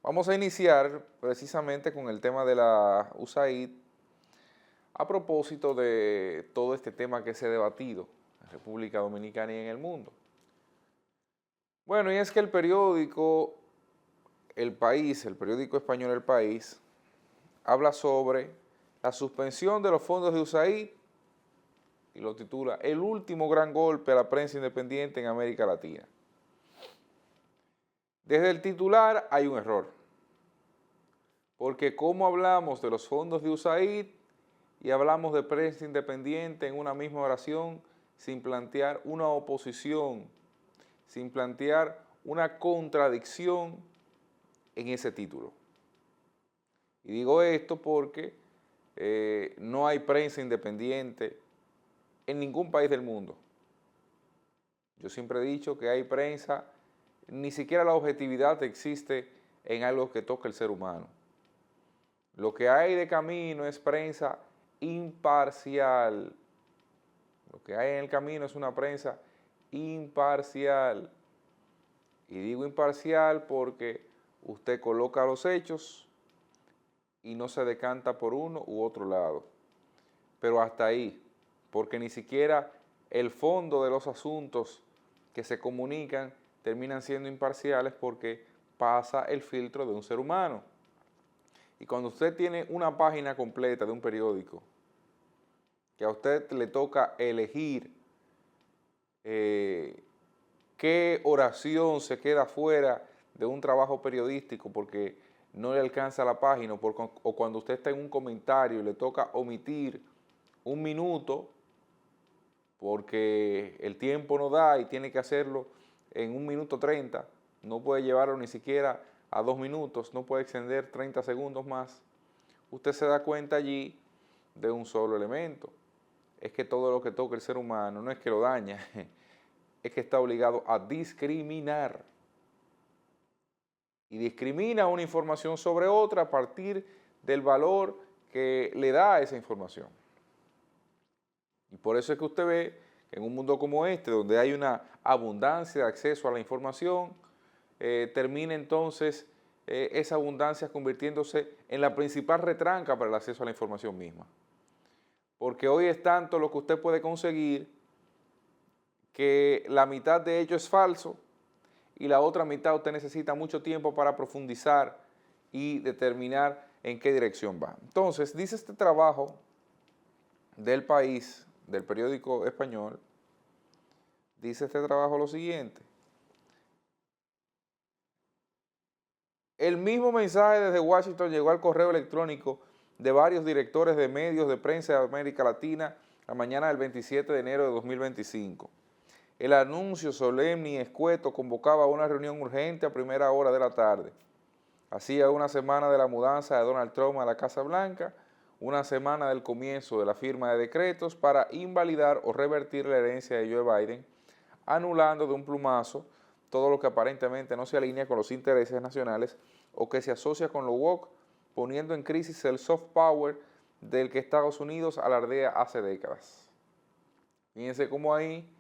Vamos a iniciar precisamente con el tema de la USAID a propósito de todo este tema que se ha debatido en República Dominicana y en el mundo. Bueno, y es que el periódico El País, el periódico español El País, habla sobre la suspensión de los fondos de USAID y lo titula "El último gran golpe a la prensa independiente en América Latina". Desde el titular hay un error, porque como hablamos de los fondos de USAID y hablamos de prensa independiente en una misma oración, sin plantear una oposición, sin plantear una contradicción en ese título. Y digo esto porque no hay prensa independiente en ningún país del mundo. Yo siempre he dicho que hay prensa, ni siquiera la objetividad existe en algo que toca el ser humano. Lo que hay de camino es prensa imparcial. Lo que hay en el camino es una prensa imparcial. Y digo imparcial porque usted coloca los hechos y no se decanta por uno u otro lado. Pero hasta ahí, porque ni siquiera el fondo de los asuntos que se comunican terminan siendo imparciales porque pasa el filtro de un ser humano. Y cuando usted tiene una página completa de un periódico, que a usted le toca elegir qué oración se queda fuera de un trabajo periodístico porque no le alcanza la página, o cuando usted está en un comentario y le toca omitir un minuto porque el tiempo no da y tiene que hacerlo en 1 minuto 30, no puede llevarlo ni siquiera a 2 minutos, no puede extender 30 segundos más, usted se da cuenta allí de un solo elemento. Es que todo lo que toca el ser humano no es que lo daña, es que está obligado a discriminar. Y discrimina una información sobre otra a partir del valor que le da a esa información. Y por eso es que usted ve que en un mundo como este, donde hay una abundancia de acceso a la información, termina entonces esa abundancia convirtiéndose en la principal retranca para el acceso a la información misma. Porque hoy es tanto lo que usted puede conseguir que la mitad de ello es falso y la otra mitad usted necesita mucho tiempo para profundizar y determinar en qué dirección va. Entonces, dice este trabajo del País, del periódico español, dice este trabajo lo siguiente: el mismo mensaje desde Washington llegó al correo electrónico de varios directores de medios de prensa de América Latina la mañana del 27 de enero de 2025. El anuncio solemne y escueto convocaba a una reunión urgente a primera hora de la tarde. Hacía una semana de la mudanza de Donald Trump a la Casa Blanca, una semana del comienzo de la firma de decretos para invalidar o revertir la herencia de Joe Biden, anulando de un plumazo todo lo que aparentemente no se alinea con los intereses nacionales o que se asocia con lo woke, poniendo en crisis el soft power del que Estados Unidos alardea hace décadas. Fíjense cómo ahí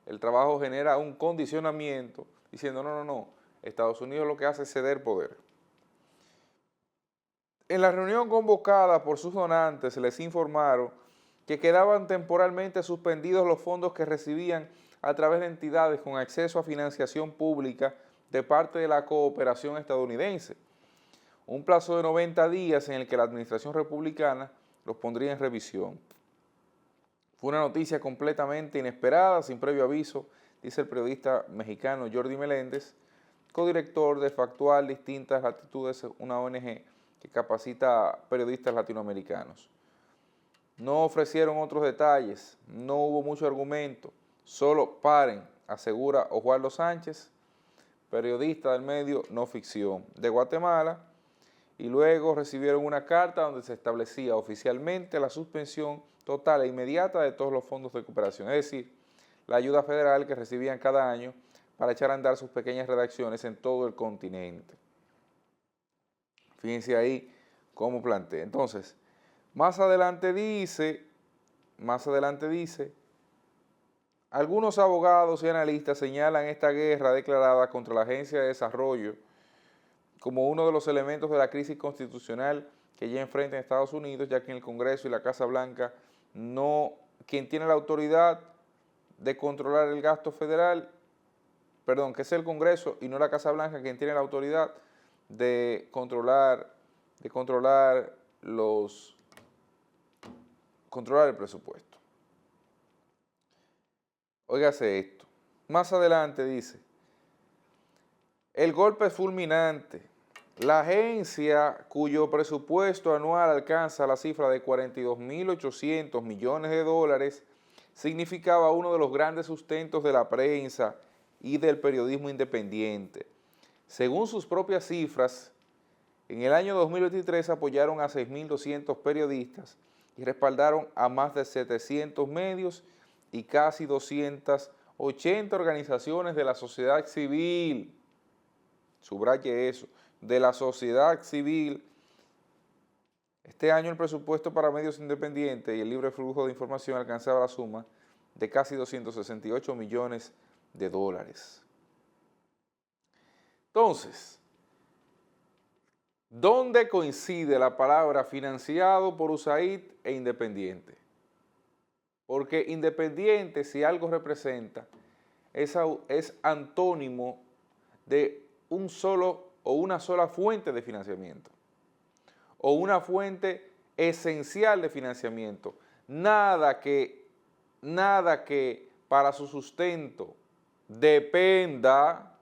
el trabajo genera un condicionamiento diciendo no, Estados Unidos lo que hace es ceder poder. En la reunión convocada por sus donantes les informaron que quedaban temporalmente suspendidos los fondos que recibían a través de entidades con acceso a financiación pública de parte de la cooperación estadounidense. Un plazo de 90 días en el que la administración republicana los pondría en revisión. Fue una noticia completamente inesperada, sin previo aviso, dice el periodista mexicano Jordi Meléndez, codirector de Factual Distintas Latitudes, una ONG que capacita periodistas latinoamericanos. No ofrecieron otros detalles, no hubo mucho argumento, solo paren, asegura Oswaldo Sánchez, periodista del medio No Ficción de Guatemala, y luego recibieron una carta donde se establecía oficialmente la suspensión total e inmediata de todos los fondos de cooperación, es decir, la ayuda federal que recibían cada año para echar a andar sus pequeñas redacciones en todo el continente. Fíjense ahí cómo plantea. Entonces, más adelante dice, algunos abogados y analistas señalan esta guerra declarada contra la Agencia de Desarrollo como uno de los elementos de la crisis constitucional que ya enfrenta en Estados Unidos, ya que en el Congreso y la Casa Blanca quien tiene la autoridad de controlar el gasto federal, perdón, que es el Congreso y no la Casa Blanca, quien tiene la autoridad de controlar el presupuesto. Óigase esto. Más adelante dice, el golpe es fulminante. La agencia, cuyo presupuesto anual alcanza la cifra de 42.800 millones de dólares, significaba uno de los grandes sustentos de la prensa y del periodismo independiente. Según sus propias cifras, en el año 2023 apoyaron a 6.200 periodistas y respaldaron a más de 700 medios y casi 280 organizaciones de la sociedad civil. Subraye eso, de la sociedad civil. Este año el presupuesto para medios independientes y el libre flujo de información alcanzaba la suma de casi 268 millones de dólares. Entonces, ¿dónde coincide la palabra financiado por USAID e independiente? Porque independiente, si algo representa, es antónimo de un solo o una sola fuente de financiamiento o una fuente esencial de financiamiento. Nada que para su sustento dependa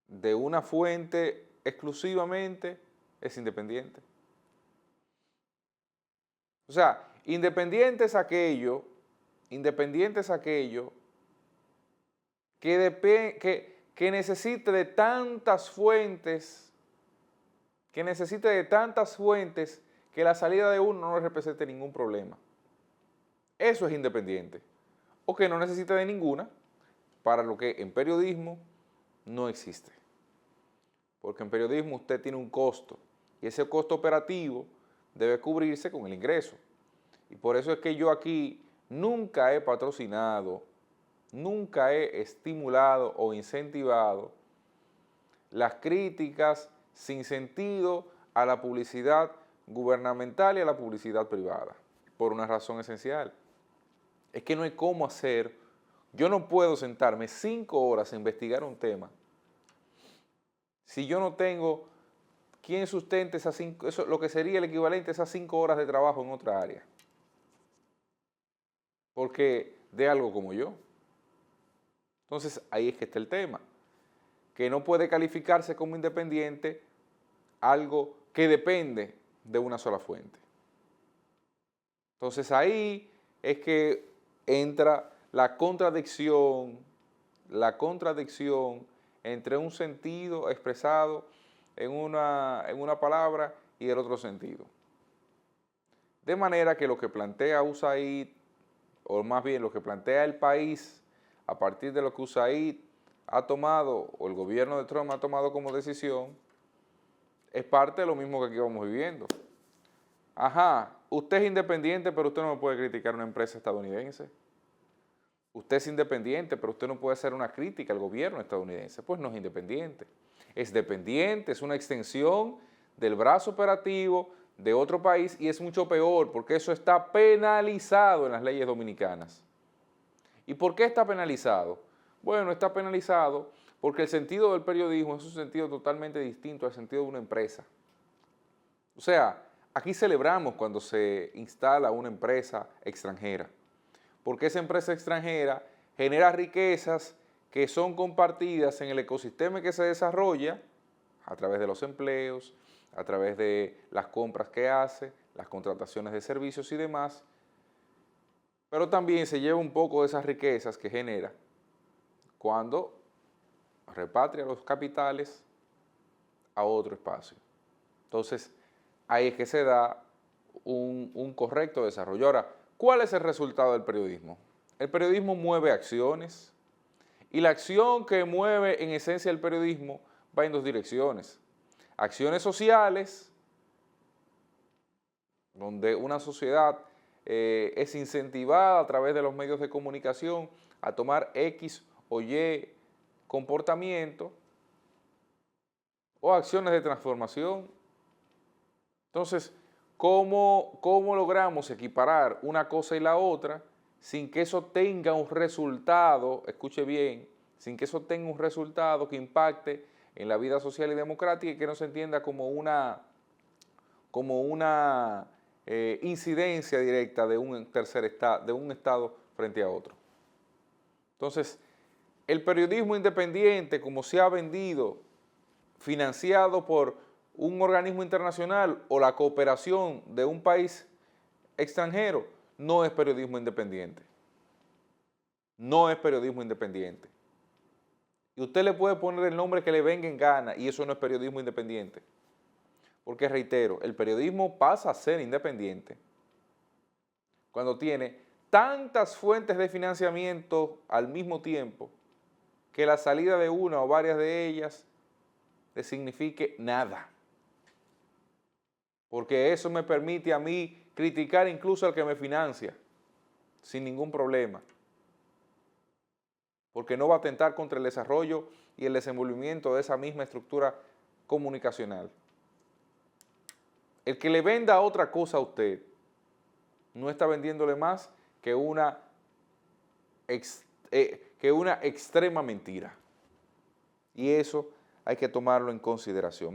de una fuente exclusivamente es independiente. O sea, independiente es aquello que necesite de tantas fuentes, que la salida de uno no le represente ningún problema. Eso es independiente. O que no necesite de ninguna, para lo que en periodismo no existe. Porque en periodismo usted tiene un costo, y ese costo operativo debe cubrirse con el ingreso. Y por eso es que yo aquí nunca he patrocinado, nunca he estimulado o incentivado las críticas sin sentido a la publicidad gubernamental y a la publicidad privada, por una razón esencial. Es que no hay cómo hacer, yo no puedo sentarme 5 horas a investigar un tema si yo no tengo quien sustente esas 5, eso lo que sería el equivalente a esas 5 horas de trabajo en otra área. Porque de algo como yo. Entonces ahí es que está el tema, que no puede calificarse como independiente algo que depende de una sola fuente. Entonces ahí es que entra la contradicción entre un sentido expresado en una palabra y el otro sentido. De manera que lo que plantea USAID, o más bien lo que plantea el país, a partir de lo que USAID ha tomado, o el gobierno de Trump ha tomado como decisión, es parte de lo mismo que aquí vamos viviendo. Ajá, usted es independiente, pero usted no me puede criticar a una empresa estadounidense. Usted es independiente, pero usted no puede hacer una crítica al gobierno estadounidense. Pues no es independiente. Es dependiente, es una extensión del brazo operativo de otro país y es mucho peor porque eso está penalizado en las leyes dominicanas. ¿Y por qué está penalizado? Bueno, está penalizado porque el sentido del periodismo es un sentido totalmente distinto al sentido de una empresa. O sea, aquí celebramos cuando se instala una empresa extranjera, porque esa empresa extranjera genera riquezas que son compartidas en el ecosistema que se desarrolla a través de los empleos, a través de las compras que hace, las contrataciones de servicios y demás, pero también se lleva un poco de esas riquezas que genera cuando repatria los capitales a otro espacio. Entonces, ahí es que se da un correcto desarrollo. Ahora, ¿cuál es el resultado del periodismo? El periodismo mueve acciones y la acción que mueve en esencia el periodismo va en dos direcciones. Acciones sociales, donde una sociedad es incentivada a través de los medios de comunicación a tomar X o Y comportamiento, o acciones de transformación. Entonces, ¿cómo logramos equiparar una cosa y la otra sin que eso tenga un resultado, escuche bien, sin que eso tenga un resultado que impacte en la vida social y democrática y que no se entienda como una incidencia directa de un tercer estado, de un estado frente a otro? Entonces, el periodismo independiente, como se ha vendido, financiado por un organismo internacional o la cooperación de un país extranjero, no es periodismo independiente. No es periodismo independiente. Y usted le puede poner el nombre que le venga en gana y eso no es periodismo independiente. Porque reitero, el periodismo pasa a ser independiente cuando tiene tantas fuentes de financiamiento al mismo tiempo que la salida de una o varias de ellas le signifique nada. Porque eso me permite a mí criticar incluso al que me financia sin ningún problema. Porque no va a atentar contra el desarrollo y el desenvolvimiento de esa misma estructura comunicacional. El que le venda otra cosa a usted no está vendiéndole más que una extrema mentira. Y eso hay que tomarlo en consideración.